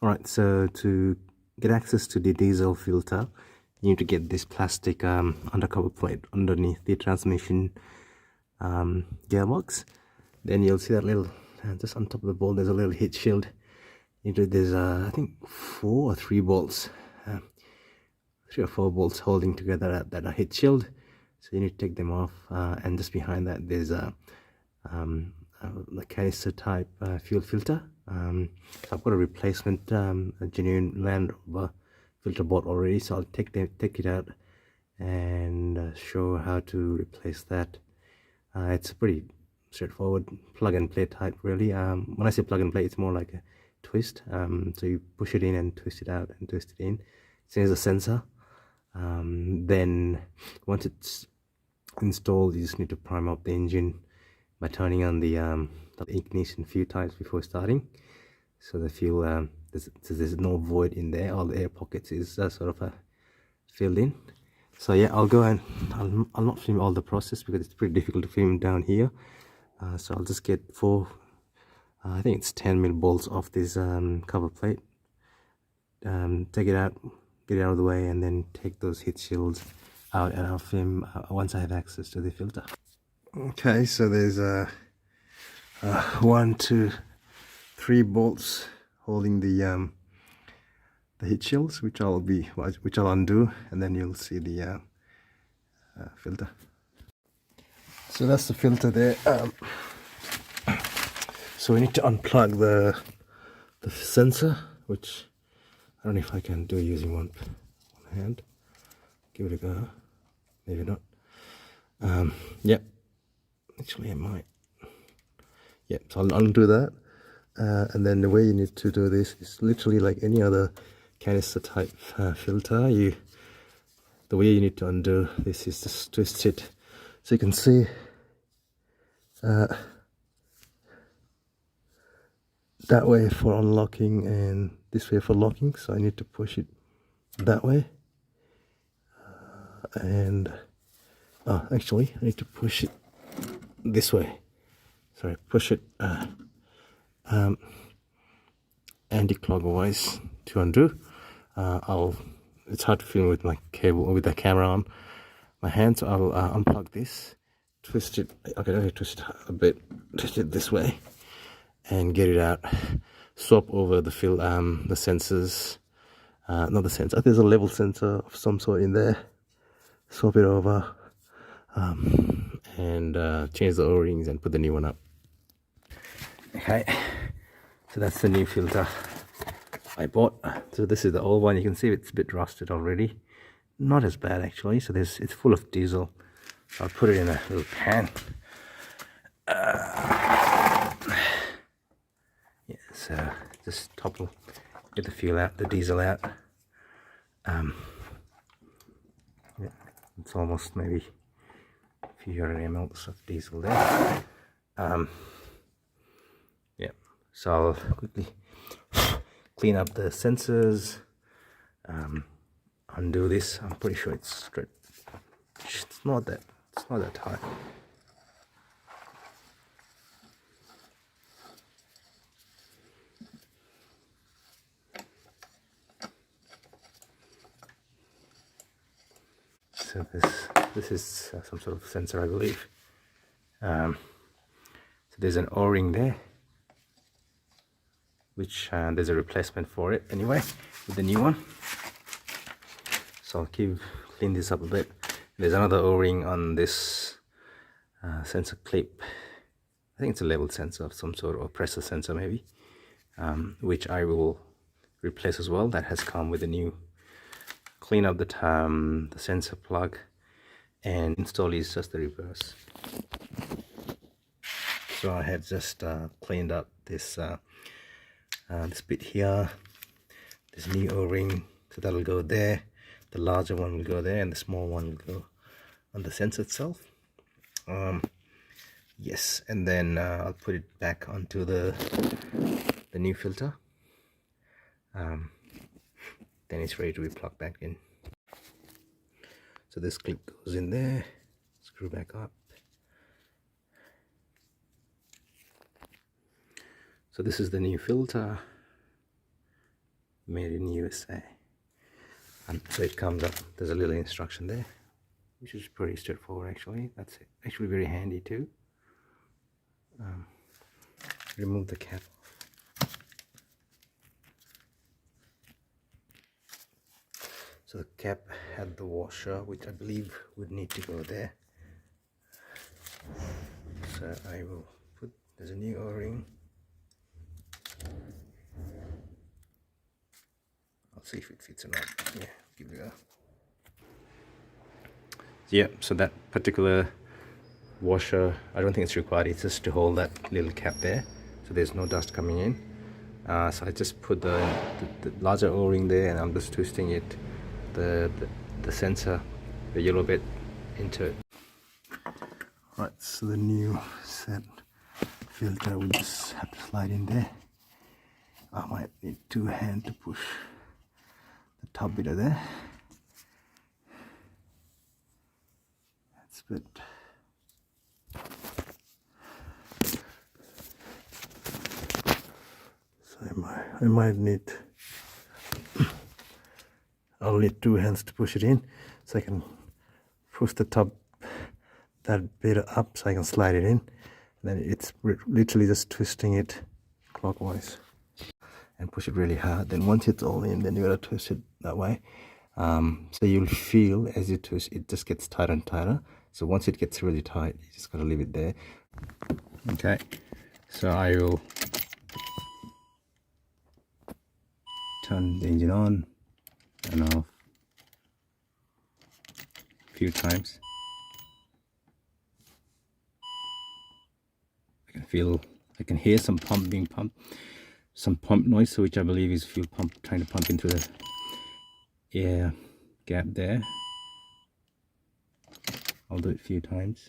Alright, so to get access to the diesel filter, you need to get this plastic undercover plate underneath the transmission gearbox. Then you'll see that little, just on top of the bolt, there's a little heat shield. There's I think 4 or 3 bolts, 3 or 4 bolts holding together that heat shield. So you need to take them off, and just behind that there's a canister type fuel filter. So I've got a replacement, a genuine Landrover filter bought already, so I'll take it out and show how to replace that. It's pretty straightforward, plug and play type really. When I say plug and play, it's more like a twist. So you push it in and twist it out and twist it in. It as a sensor. Then once it's installed, you just need to prime up the engine by turning on the ignition a few times before starting, so the fuel there's no void in there. All the air pockets is sort of filled in. So yeah, I'll go and I'll not film all the process because it's pretty difficult to film down here. So I'll just get 4 I think it's 10mm bolts off this cover plate, take it out, get it out of the way, and then take those heat shields out, and I'll film once I have access to the filter. Okay, so there's 1, 2, 3 bolts holding the heat shields, which I'll undo, and then you'll see the filter. So that's the filter there. So we need to unplug the sensor, which I don't know if I can do using one hand. Give it a go. Maybe not. Yep. Actually, I might. Yep. So I'll undo that. And then the way you need to do this is literally like any other canister type filter. The way you need to undo this is just twist it. So you can see that way for unlocking and this way for locking. So I need to push it that way. Actually, I need to push it this way. Sorry, push it anti-clockwise to undo. It's hard to film with my cable, with the camera on my hand, so I'll unplug this, twist it. Okay, let me twist it a bit, twist it this way, and get it out. Swap over the sensors. Not the sensor. There's a level sensor of some sort in there. Swap it over, and change the O-rings and put the new one up. Okay, so that's the new filter I bought. So this is the old one. You can see it's a bit rusted already. Not as bad actually. So it's full of diesel. So I'll put it in a little pan. Yeah, so just get the fuel out, the diesel out. Yeah, it's almost maybe a few hundred mLs of diesel there. Yeah, so I'll quickly clean up the sensors, undo this. I'm pretty sure it's straight. It's not that tight. So this is some sort of sensor, I believe. So there's an O-ring there, which there's a replacement for it anyway with the new one. So I'll clean this up a bit. There's another O-ring on this sensor clip. I think it's a level sensor of some sort, or pressure sensor maybe, which I will replace as well. That has come with a new. Clean up the sensor plug, and install is just the reverse. So I have just cleaned up this this bit here, this new O-ring, so that'll go there. The larger one will go there, and the small one will go on the sensor itself. Yes, and then I'll put it back onto the new filter. Then it's ready to be plugged back in. So this clip goes in there, screw back up. So this is the new filter. made in USA. And so it comes up, there's a little instruction there, which is pretty straightforward actually. That's actually very handy too. Remove the cap off. So the cap had the washer, which I believe would need to go there. So I will put, there's a new O-ring. I'll see if it fits or not. Yeah, give it a go. Yeah, so that particular washer, I don't think it's required. It's just to hold that little cap there, so there's no dust coming in. So I just put the larger O-ring there, and I'm just twisting it, the sensor, the yellow bit, into it. Right, so the new set filter will just have to slide in there. I might need two hands to push the top bit of there. That's good. So I might need, I'll need two hands to push it in, so I can push the top, that bit up, so I can slide it in. Then it's literally just twisting it clockwise and push it really hard. Then once it's all in, then you gotta twist it that way. So you'll feel as you twist, it just gets tighter and tighter. So once it gets really tight, you just gotta leave it there. Okay, so I will turn the engine on and off a few times. I can hear some pump being pumped, some pump noise, so which I believe is fuel pump trying to pump into the air gap there. I'll do it a few times.